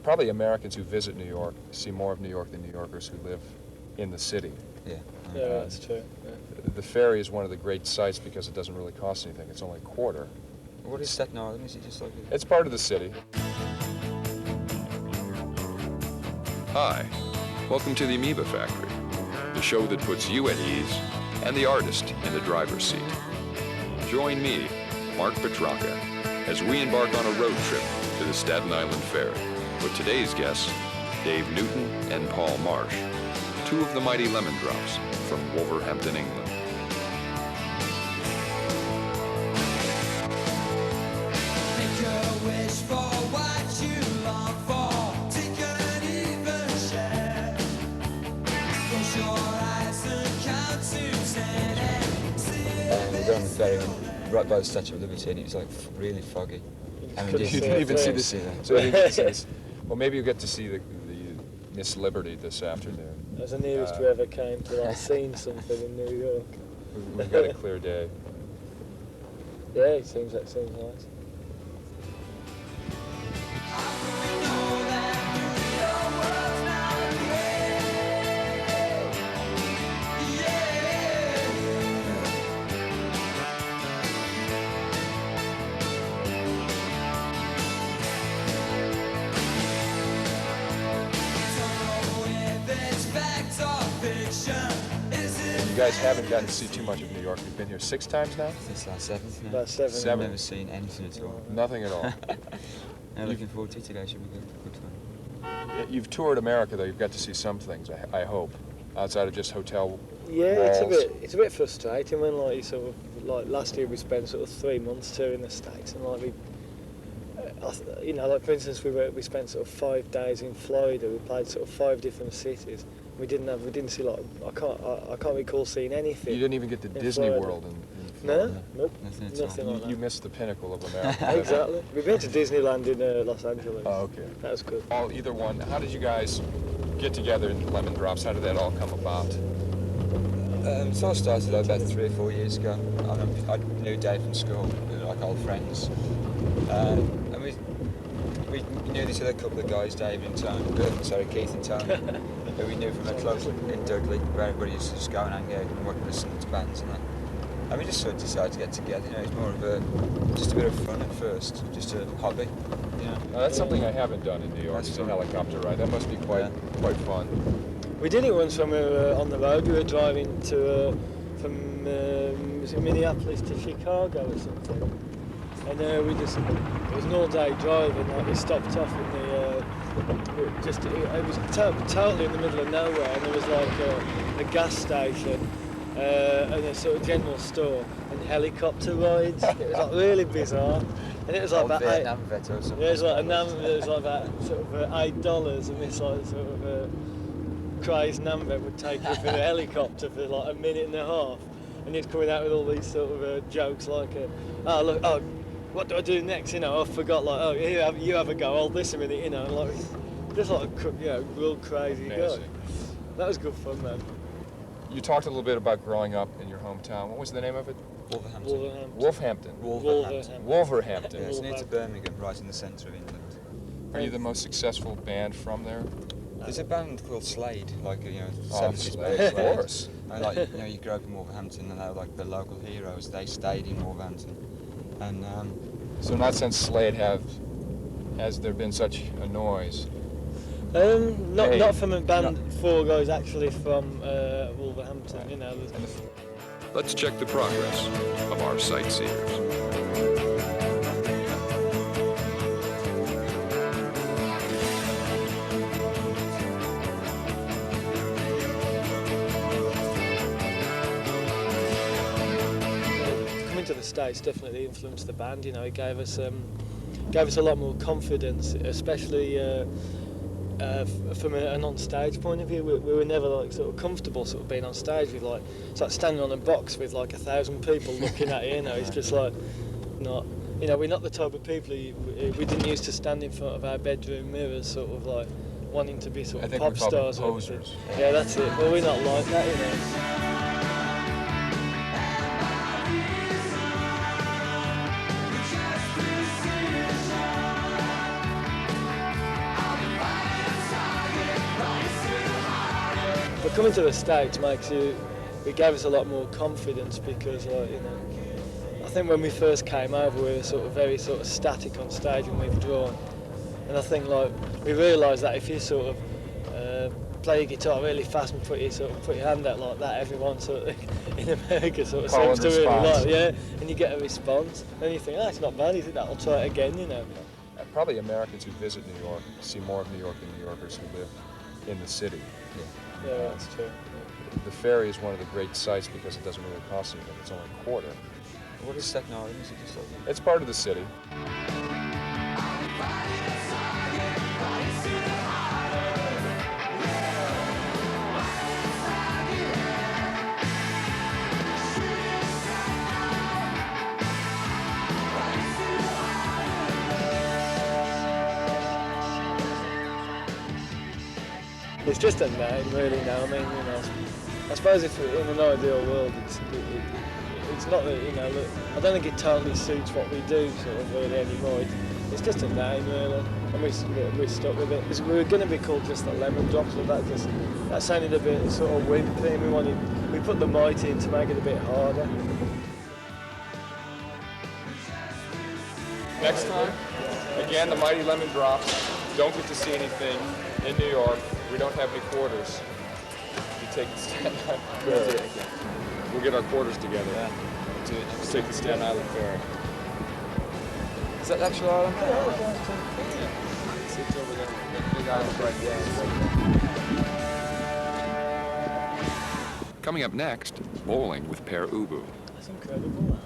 probably Americans who visit New York see more of New York than New Yorkers who live in the city. Yeah. Yeah, that's true. Yeah. The ferry is one of the great sights because it doesn't really cost anything. It's only a quarter. What is Staten Island? Is it just like a... It's part of the city. Hi, welcome to the Amoeba Factory, the show that puts you at ease and the artist in the driver's seat. Join me, Mark Petraka, as we embark on a road trip to the Staten Island Ferry with today's guests, Dave Newton and Paul Marsh, two of the mighty lemon drops from Wolverhampton, England. We got on the ferry right by the Statue of Liberty, and it was like really foggy. And we didn't even see this. See that. So you didn't see this. Well, maybe you get to see the Miss Liberty this afternoon. That's the nearest we ever came to like seeing something in New York. We've got a clear day. Yeah, it seems nice. You guys haven't gotten to see too much of New York. You've been here 6 times now? This last 7th now. About 7. Seven. I've never seen anything at all. Nothing at all. I'm looking forward to it today. Should be good fun. You've toured America, though. You've got to see some things, I hope, outside of just hotel Yeah, walls. it's a bit frustrating when like you sort of like last year we spent sort of 3 months touring the States, and like we, you know, like for instance we spent sort of 5 days in Florida. We played sort of 5 different cities. We didn't see like I can't recall seeing anything. You didn't even get to Disney Florida. World in No, Florida. nope, Nothing like that. You missed the pinnacle of America. Exactly. We've been to Disneyland in Los Angeles. Oh, okay. That was good. Either one. How did you guys get together in Lemon Drops? How did that all come about? So I started about 3 or 4 years ago. I knew Dave from school, we were like old friends. And we knew this other couple of guys, Keith in town, who we knew from a club in Dudley, where everybody used to just go and hang out and listen to bands and that. And we just sort of decided to get together. You know, it's more of just a bit of fun at first, just a hobby. You know. Now, that's something I haven't done in New York. It's a helicopter ride. That must be quite fun. We did it once when we were on the road. We were driving to from was it Minneapolis to Chicago or something, and it was an all-day drive, and like, we stopped off in the it was totally in the middle of nowhere, and there was like a gas station and a sort of general store and helicopter rides. It was like really bizarre, and it was like about Vietnam vet or something. Yeah, it was like about sort of $8, and this like sort of crazed number would take you for the helicopter for like a minute and a half, and he's coming out with all these sort of jokes like, what do I do next? You know, I forgot, like, you have a go, I'll this a minute, you know, and like, just like a real crazy guy. That was good fun, man. You talked a little bit about growing up in your hometown. What was the name of it? Wolverhampton. Wolverhampton. Yeah, it's near to Birmingham, right in the centre of England. Are you the most successful band from there? There's a band called Slade, like, you know, Oh, 70s band. of Slade. course. And like, you know, you grew up in Wolverhampton, and they were like the local heroes. They stayed in Wolverhampton, and So not since Slade has there been such a noise? Not from a band. 4 guys actually from Wolverhampton. Right. You know. Let's check the progress of our sightseers. Coming to the States definitely influenced the band. You know, it gave us a lot more confidence, especially from an on-stage point of view. We were never like sort of comfortable sort of being on stage with like it's like standing on a box with like 1,000 people looking at you. You know, it's just like not. You know, we're not the type of people we didn't used to stand in front of our bedroom mirrors, sort of like wanting to be sort of pop stars. Posers. Yeah, that's it. Well, we're not like that, you know. coming to the States it gave us a lot more confidence because, like, you know, I think when we first came over, we were sort of very sort of static on stage and withdrawn. And I think, like, we realised that if you sort of play your guitar really fast and put your hand out like that, everyone sort of in America sort of seems to really like, yeah, and you get a response. And you think, it's not bad, is it? I'll try it again, you know. Probably Americans who visit New York see more of New York than New Yorkers who live in the city. Yeah, that's true. The ferry is one of the great sights because it doesn't really cost anything. It's only a quarter. What is Staten Island? Is it just like... It's part of the city. It's just a name, really. Now, I mean, you know, I suppose if in an ideal world, it's not that, you know. Look, I don't think it totally suits what we do, sort of, really anymore. It's just a name, really, and we're stuck with it. Because we were going to be called just the Lemon Drops, but that sounded a bit sort of wimpy, and we put the mighty in to make it a bit harder. Next time, again, the Mighty Lemon Drops. Don't get to see anything in New York. We don't have any quarters. You take the Staten Island Ferry. We'll get our quarters together. Yeah. Let's take the Staten Island Ferry. Is that the actual island? It's over there. The big island right there. Coming up next, bowling with Père Ubu. That's incredible.